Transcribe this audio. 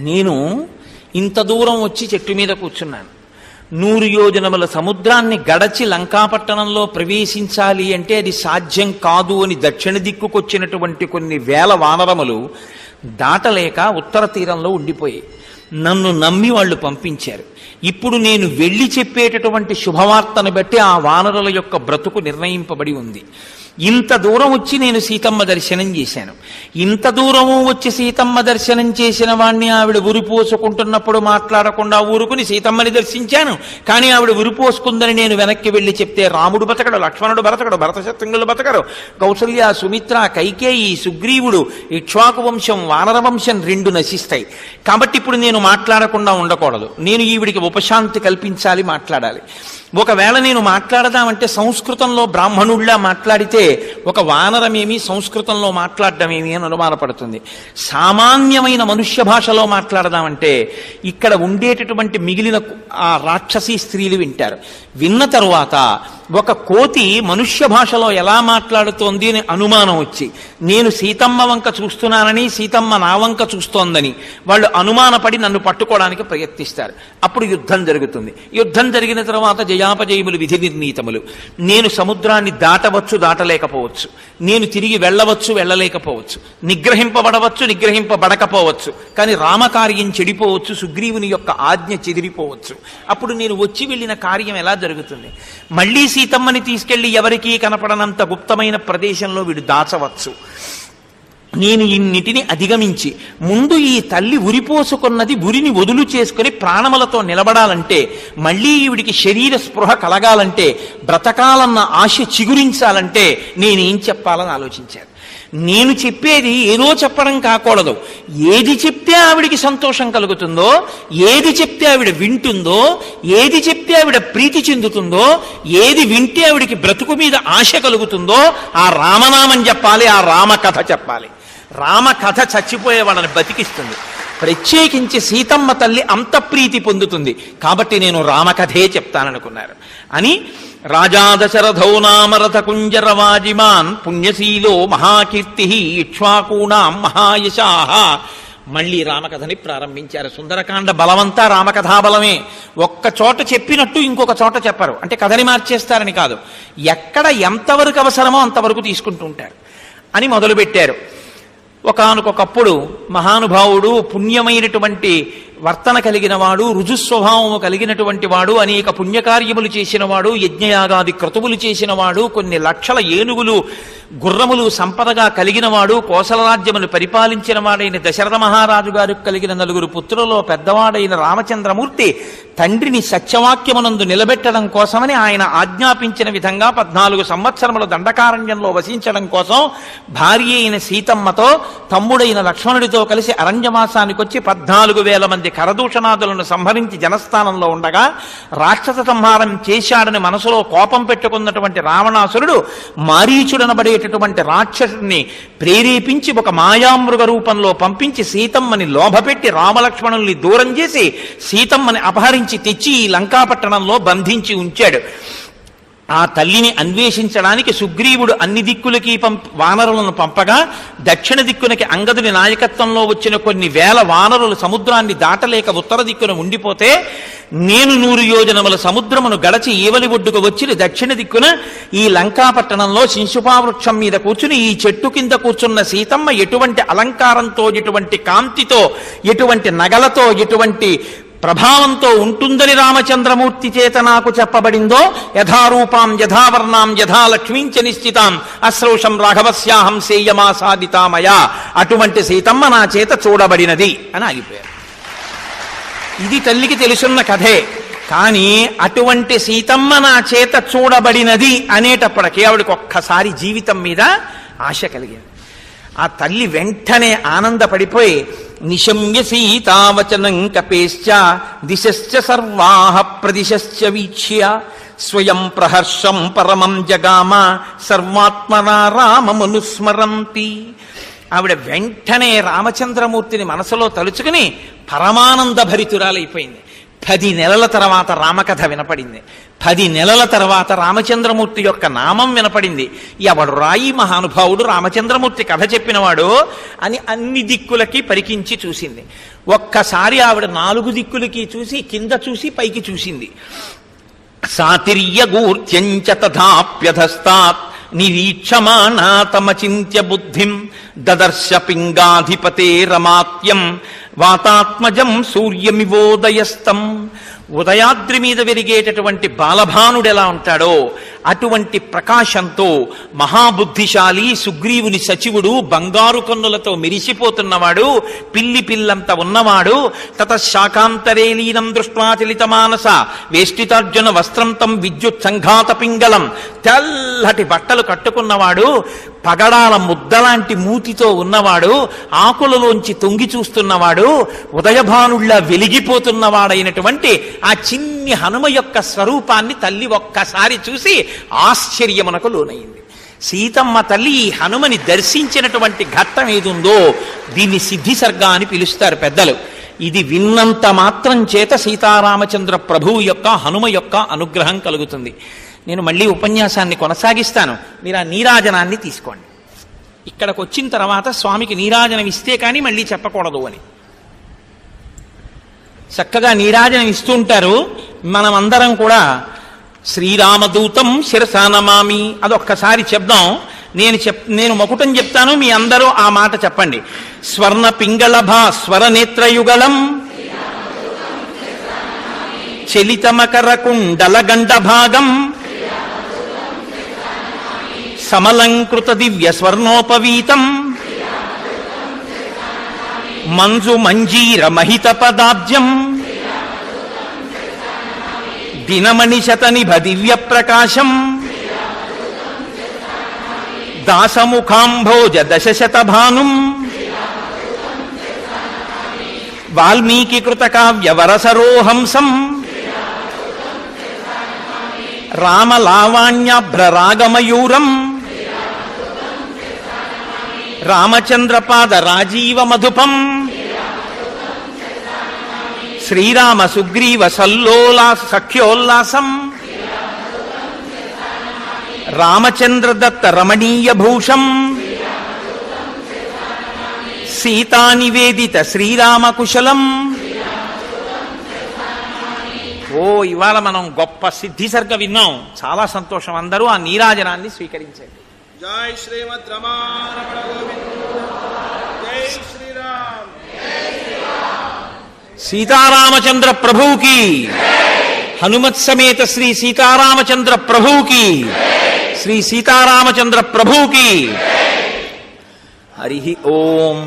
నేను ఇంత దూరం వచ్చి చెట్టు మీద కూర్చున్నాను. 100 యోజనముల సముద్రాన్ని గడచి లంకాపట్టణంలో ప్రవేశించాలి అంటే అది సాధ్యం కాదు అని దక్షిణ దిక్కుకొచ్చినటువంటి కొన్ని వేల వానరములు దాటలేక ఉత్తర తీరంలో ఉండిపోయాయి. నన్ను నమ్మి వాళ్ళు పంపించారు. ఇప్పుడు నేను వెళ్ళి చెప్పేటటువంటి శుభవార్తను బట్టి ఆ వానరుల యొక్క బ్రతుకు నిర్ణయింపబడి ఉంది. ఇంత దూరం వచ్చి నేను సీతమ్మ దర్శనం చేశాను. ఇంత దూరము వచ్చి సీతమ్మ దర్శనం చేసిన వాణ్ణి ఆవిడ ఉరిపోసుకుంటున్నప్పుడు మాట్లాడకుండా ఊరుకుని సీతమ్మని దర్శించాను. కానీ ఆవిడ ఉరిపోసుకుందని నేను వెనక్కి వెళ్ళి చెప్తే రాముడు బతకడు, లక్ష్మణుడు బతకడు, భరతశత్రుఘ్నులు బతకరు, కౌసల్య, సుమిత్ర, కైకేయి, సుగ్రీవుడు, ఇక్ష్వాకు వంశం, వానర వంశం 2 నశిస్తాయి. కాబట్టి ఇప్పుడు నేను మాట్లాడకుండా ఉండకూడదు. నేను ఈవిడికి ఉపశాంతి కల్పించాలి, మాట్లాడాలి. ఒకవేళ నేను మాట్లాడదామంటే సంస్కృతంలో బ్రాహ్మణుళ్ళా మాట్లాడితే ఒక వానరమేమి సంస్కృతంలో మాట్లాడటమేమి అని అనుమానపడుతుంది. సామాన్యమైన మనుష్య భాషలో మాట్లాడదామంటే ఇక్కడ ఉండేటటువంటి మిగిలిన ఆ రాక్షసీ స్త్రీలు వింటారు. విన్న తరువాత ఒక కోతి మనుష్య భాషలో ఎలా మాట్లాడుతోంది అని అనుమానం వచ్చి నేను సీతమ్మ వంక చూస్తున్నానని సీతమ్మ నా వంక చూస్తోందని వాళ్ళు అనుమానపడి నన్ను పట్టుకోవడానికి ప్రయత్నిస్తారు. అప్పుడు యుద్ధం జరుగుతుంది. యుద్ధం జరిగిన తర్వాత జయాపజయములు విధి నిర్ణీతములు. నేను సముద్రాన్ని దాటవచ్చు, దాటలేకపోవచ్చు. నేను తిరిగి వెళ్ళవచ్చు, వెళ్ళలేకపోవచ్చు. నిగ్రహింపబడవచ్చు, నిగ్రహింపబడకపోవచ్చు. కానీ రామకార్యం చెడిపోవచ్చు, సుగ్రీవుని యొక్క ఆజ్ఞ చెదిరిపోవచ్చు. అప్పుడు నేను వచ్చి వెళ్ళిన కార్యం ఎలా జరుగుతుంది? మళ్ళీ సీతమ్మని తీసుకెళ్లి ఎవరికీ కనపడనంత గుప్తమైన ప్రదేశంలో వీడు దాచవచ్చు. నేను ఇన్నిటిని అధిగమించి ముందు ఈ తల్లి ఉరిపోసుకున్నది ఉరిని వదులు చేసుకుని ప్రాణములతో నిలబడాలంటే, మళ్ళీ ఈవిడికి శరీర స్పృహ కలగాలంటే, బ్రతకాలన్న ఆశ చిగురించాలంటే నేనేం చెప్పాలని ఆలోచించాను. నేను చెప్పేది ఏదో చెప్పడం కాకూడదు. ఏది చెప్తే ఆవిడికి సంతోషం కలుగుతుందో, ఏది చెప్తే ఆవిడ వింటుందో, ఏది చెప్తే ఆవిడ ప్రీతి చెందుతుందో, ఏది వింటే ఆవిడికి బ్రతుకు మీద ఆశ కలుగుతుందో ఆ రామనామం చెప్పాలి, ఆ రామకథ చెప్పాలి. రామకథ చచ్చిపోయే వాళ్ళని బతికిస్తుంది. ప్రత్యేకించి సీతమ్మ తల్లి అంత ప్రీతి పొందుతుంది. కాబట్టి నేను రామకథే చెప్తాననుకున్నారు అని రాజా దశరథో నామరథ కుంజరవాజిమాన్ పుణ్యశీలో మహాకీర్తి ఇక్ష్వాకూణాం మహాయశాః. మళ్ళీ రామకథని ప్రారంభించారు. సుందరకాండ బలమంతా రామకథాబలమే. ఒక్క చోట చెప్పినట్టు ఇంకొక చోట చెప్పరు. అంటే కథని మార్చేస్తారని కాదు, ఎక్కడ ఎంతవరకు అవసరమో అంతవరకు తీసుకుంటూ ఉంటారు అని మొదలుపెట్టారు. ఒకానొకప్పుడు మహానుభావుడు, పుణ్యమైనటువంటి వర్తన కలిగిన వాడు, రుజుస్వభావము కలిగినటువంటి వాడు, అనేక పుణ్యకార్యములు చేసిన వాడు, యజ్ఞయాగాది క్రతువులు చేసిన వాడు, కొన్ని లక్షల ఏనుగులు గుర్రములు సంపదగా కలిగిన వాడు, కోసల రాజ్యములు పరిపాలించిన వాడైన దశరథ మహారాజు గారికి కలిగిన 4 పుత్రులలో పెద్దవాడైన రామచంద్రమూర్తి తండ్రిని సత్యవాక్యమునందు నిలబెట్టడం కోసమని ఆయన ఆజ్ఞాపించిన విధంగా 14 సంవత్సరముల దండకారణ్యంలో వసించడం కోసం భార్య అయిన సీతమ్మతో తమ్ముడైన లక్ష్మణుడితో కలిసి అరణ్యవాసానికి వచ్చి 14,000 మంది కరదూషణాదులను సంహరించి జనస్థానంలో ఉండగా రాక్షస సంహారం చేశాడని మనసులో కోపం పెట్టుకున్నటువంటి రావణాసురుడు మారీచుడనబడేటటువంటి రాక్షసుడిని ప్రేరేపించి ఒక మాయామృగ రూపంలో పంపించి సీతమ్మని లోభపెట్టి రామలక్ష్మణుల్ని దూరం చేసి సీతమ్మని అపహరించి తెచ్చి ఈ లంకాపట్టణంలో బంధించి ఉంచాడు. ఆ తల్లిని అన్వేషించడానికి సుగ్రీవుడు అన్ని దిక్కులకి వానరులను పంపగా దక్షిణ దిక్కునకి అంగదుని నాయకత్వంలో వచ్చిన కొన్ని వేల వానరులు సముద్రాన్ని దాటలేక ఉత్తర దిక్కున ఉండిపోతే నేను 100 యోజనముల సముద్రమును గడచి ఈవలి ఒడ్డుకు వచ్చి దక్షిణ దిక్కున ఈ లంకాపట్టణంలో శింశుపావృక్షం మీద కూర్చుని ఈ చెట్టు కింద కూర్చున్న సీతమ్మ ఎటువంటి అలంకారంతో, ఎటువంటి కాంతితో, ఎటువంటి నగలతో, ఎటువంటి ప్రభావంతో ఉంటుందని రామచంద్రమూర్తి చేత నాకు చెప్పబడిందో, యథారూపాం యథావర్ణాం యథా లక్ష్మీంచ నిశ్చితాం అశ్రౌషం రాఘవస్యాహం సేయమాసాదితామయా, అటువంటి సీతమ్మ నా చేత చూడబడినది అని ఆగిపోయారు. ఇది తల్లికి తెలుసున్న కథే. కానీ అటువంటి సీతమ్మ నా చేత చూడబడినది అనేటప్పటికీ ఆవిడకి ఒక్కసారి జీవితం మీద ఆశ కలిగింది. ఆ తల్లి వెంటనే ఆనందపడిపోయి నిశమ్య సీతావచనం కపేశ్చ దిశశ్చ సర్వాః ప్రదిశశ్చ వీక్ష్య స్వయం ప్రహర్షం పరమం జగామ సర్వాత్మనా రామమనుస్మరంతి. ఆవిడ వెంటనే రామచంద్రమూర్తిని మనసులో తలుచుకుని పరమానంద భరితురాలైపోయింది. 10 నెలల తర్వాత రామకథ వినపడింది. 10 నెలల తర్వాత రామచంద్రమూర్తి యొక్క నామం వినపడింది. ఎవడు రాయి మహానుభావుడు రామచంద్రమూర్తి కథ చెప్పినవాడు అని అన్ని దిక్కులకి పరికించి చూసింది. ఒక్కసారి ఆవిడ 4 దిక్కులకి చూసి, కింద చూసి, పైకి చూసింది. సాతిర్యగూర్త్యంచ తథాప్యధస్తాత్ నిరీక్షమాణా తమచింత్య బుద్ధిం దదర్శ పింగాధిపతే రమాత్యం వాతాత్మజం సూర్యమివోదయస్తం. ఉదయాద్రి మీద వెలిగేటటువంటి బాలభానుడు ఎలా ఉంటాడో అటువంటి ప్రకాశంతో మహాబుద్ధిశాలి సుగ్రీవుని సచివుడు, బంగారు కన్నులతో మెరిసిపోతున్నవాడు, పిల్లి పిల్లంత ఉన్నవాడు. తతశాకాంతరే లీనం దృష్ట్వా చలితమానస వేష్టితార్జున వస్త్రం తం విద్యుత్ సంఘాత పింగళం. తెల్లటి బట్టలు కట్టుకున్నవాడు, పగడాల ముద్దలాంటి మూతితో ఉన్నవాడు, ఆకులలోంచి తొంగి చూస్తున్నవాడు, ఉదయభానుళ్ల వెలిగిపోతున్నవాడైనటువంటి ఆ చిన్ని హనుమ యొక్క స్వరూపాన్ని తల్లి ఒక్కసారి చూసి ఆశ్చర్యమునకు లోనైంది. సీతమ్మ తల్లి ఈ హనుమని దర్శించినటువంటి ఘట్టం ఏదుందో దీన్ని సిద్ధిసర్గ అని పిలుస్తారు పెద్దలు. ఇది విన్నంత మాత్రం చేత సీతారామచంద్ర ప్రభువు యొక్క, హనుమ యొక్క అనుగ్రహం కలుగుతుంది. నేను మళ్ళీ ఉపన్యాసాన్ని కొనసాగిస్తాను. మీరు ఆ నీరాజనాన్ని తీసుకోండి. ఇక్కడికి వచ్చిన తర్వాత స్వామికి నీరాజనం ఇస్తే కానీ మళ్ళీ చెప్పకూడదు అని చక్కగా నీరాజనం ఇస్తుంటారు. మనమందరం కూడా శ్రీరామదూతం శిరసా నమామి అదొక్కసారి చెప్దాం. నేను మకుటం చెప్తాను, మీ అందరూ ఆ మాట చెప్పండి. స్వర్ణ పింగళభా స్వరనేత్రయుగళం చలితమకర కుండల గండభాగం సమలంకృత దివ్య స్వర్ణోపవీతం మంజు మంజీర మహిత పదాబ్జం దినమణి శతనిభ దివ్య ప్రకాశం దాసముఖాంభోజ దశశత భానుం వాల్మీకి కృత కావ్య వరసరోహంసం రామలావాణ్యాభ్రరాగమయూరం రామచంద్రపాద రాజీవ మధుపం శ్రీరామ సుగ్రీవ సఖ్యోల్లాసం రామచంద్ర దత్త రమణీయ భూషం సీతానివేదిత శ్రీరామ కుశలం. ఓ ఇవాళ మనం గొప్ప సిద్ధిసర్గ విన్నాం. చాలా సంతోషం. అందరూ ఆ నీరాజనాన్ని స్వీకరించండి. జై శ్రీమద్ రమారమణ గోవింద జై శ్రీరామ్. సీతారామచంద్ర ప్రభువుకి, హనుమత్ సమేత శ్రీ సీతారామచంద్ర ప్రభువుకి, శ్రీ సీతారామచంద్ర ప్రభువుకి. హరి ఓం.